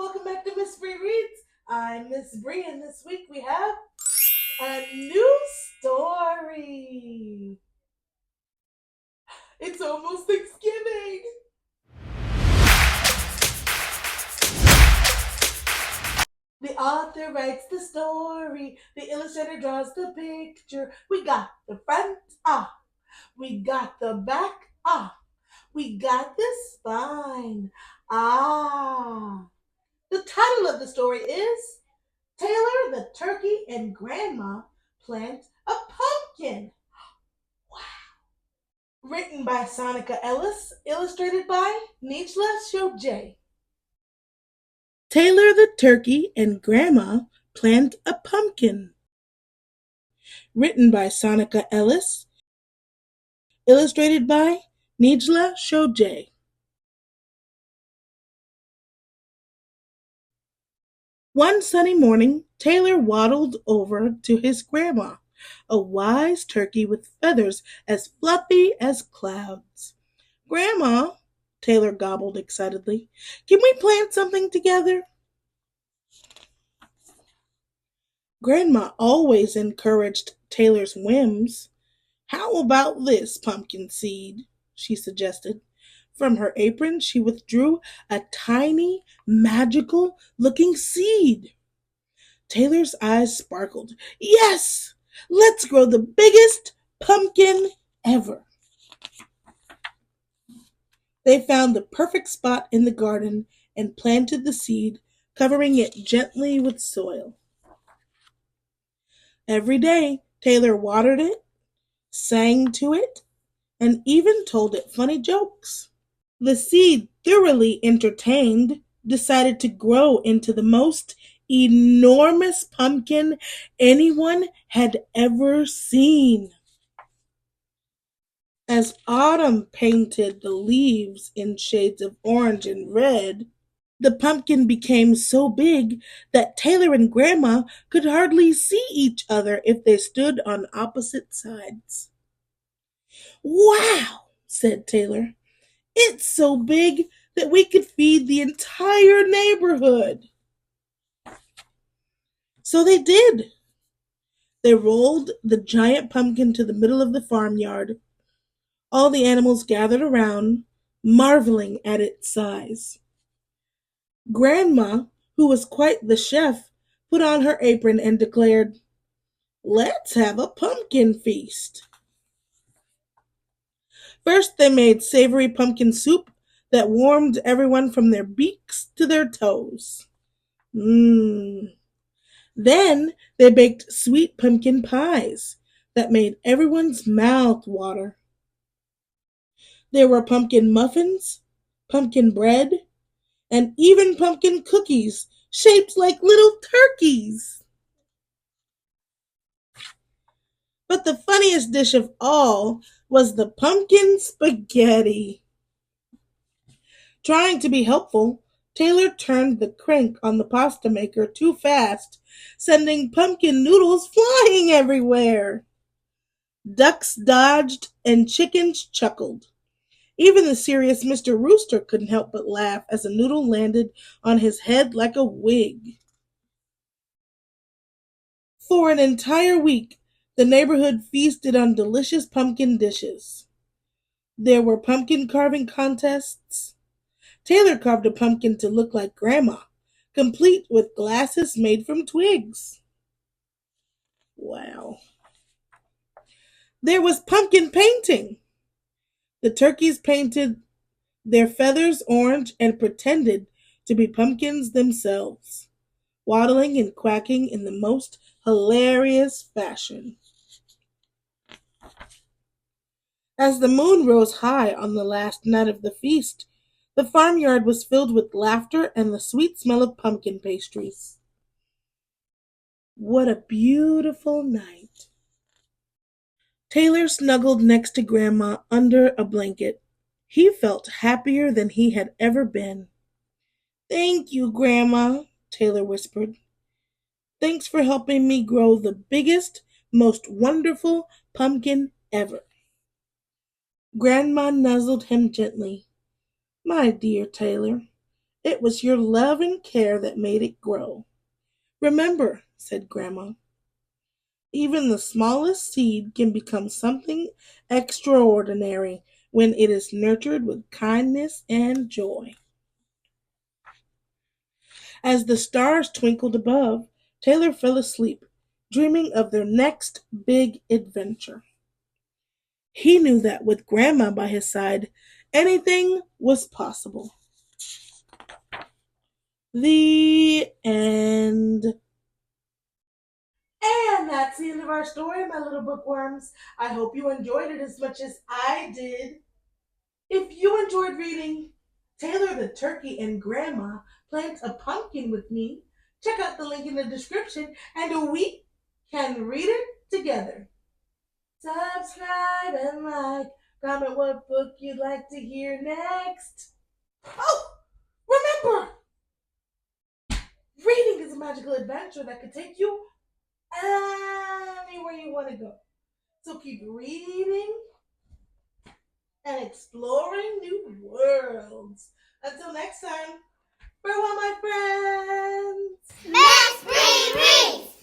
welcome back to Miss Bree Reads. I'm Miss Bree, and this week we have a new story. It's almost Thanksgiving. The author writes the story, the illustrator draws the picture. We got the front, we got the back, we got the spine, The title of the story is Taylor, the Turkey, and Grandma Plant a Pumpkin. Wow. Written by Sonica Ellis, illustrated by Nijla Shojay. Taylor, the Turkey, and Grandma Plant a Pumpkin. Written by Sonica Ellis, illustrated by Nijla Shojay. One sunny morning, Taylor waddled over to his grandma, a wise turkey with feathers as fluffy as clouds. "Grandma," Taylor gobbled excitedly, "can we plant something together?" Grandma always encouraged Taylor's whims. "How about this pumpkin seed?" she suggested. From her apron, she withdrew a tiny, magical-looking seed. Taylor's eyes sparkled. "Yes! Let's grow the biggest pumpkin ever." They found the perfect spot in the garden and planted the seed, covering it gently with soil. Every day, Taylor watered it, sang to it, and even told it funny jokes. The seed, thoroughly entertained, decided to grow into the most enormous pumpkin anyone had ever seen. As autumn painted the leaves in shades of orange and red, the pumpkin became so big that Taylor and Grandma could hardly see each other if they stood on opposite sides. "Wow," said Taylor. "It's so big that we could feed the entire neighborhood." So they did. They rolled the giant pumpkin to the middle of the farmyard. All the animals gathered around, marveling at its size. Grandma, who was quite the chef, put on her apron and declared, "Let's have a pumpkin feast." First, they made savory pumpkin soup that warmed everyone from their beaks to their toes. Mmm. Then they baked sweet pumpkin pies that made everyone's mouth water. There were pumpkin muffins, pumpkin bread, and even pumpkin cookies shaped like little turkeys. But the funniest dish of all was the pumpkin spaghetti. Trying to be helpful, Taylor turned the crank on the pasta maker too fast, sending pumpkin noodles flying everywhere. Ducks dodged and chickens chuckled. Even the serious Mr. Rooster couldn't help but laugh as a noodle landed on his head like a wig. For an entire week, the neighborhood feasted on delicious pumpkin dishes. There were pumpkin carving contests. Taylor carved a pumpkin to look like Grandma, complete with glasses made from twigs. Wow. There was pumpkin painting. The turkeys painted their feathers orange and pretended to be pumpkins themselves, waddling and quacking in the most hilarious fashion. As the moon rose high on the last night of the feast, the farmyard was filled with laughter and the sweet smell of pumpkin pastries. What a beautiful night. Taylor snuggled next to Grandma under a blanket. He felt happier than he had ever been. "Thank you, Grandma," Taylor whispered. "Thanks for helping me grow the biggest, most wonderful pumpkin ever." Grandma nuzzled him gently. "My dear Taylor, It was your love and care that made it grow. Remember, said Grandma, even the smallest seed can become something extraordinary when it is nurtured with kindness and joy. As the stars twinkled above, Taylor fell asleep, dreaming of their next big adventure. He knew that with Grandma by his side, anything was possible. The end. And that's the end of our story, my little bookworms. I hope you enjoyed it as much as I did. If you enjoyed reading Taylor the Turkey and Grandma Plant a Pumpkin with me, check out the link in the description and we can read it together. Subscribe and like. Comment what book you'd like to hear next. Oh, remember, reading is a magical adventure that could take you anywhere you want to go. So keep reading and exploring new worlds. Until next time, farewell, my friends. Miss Bree reads!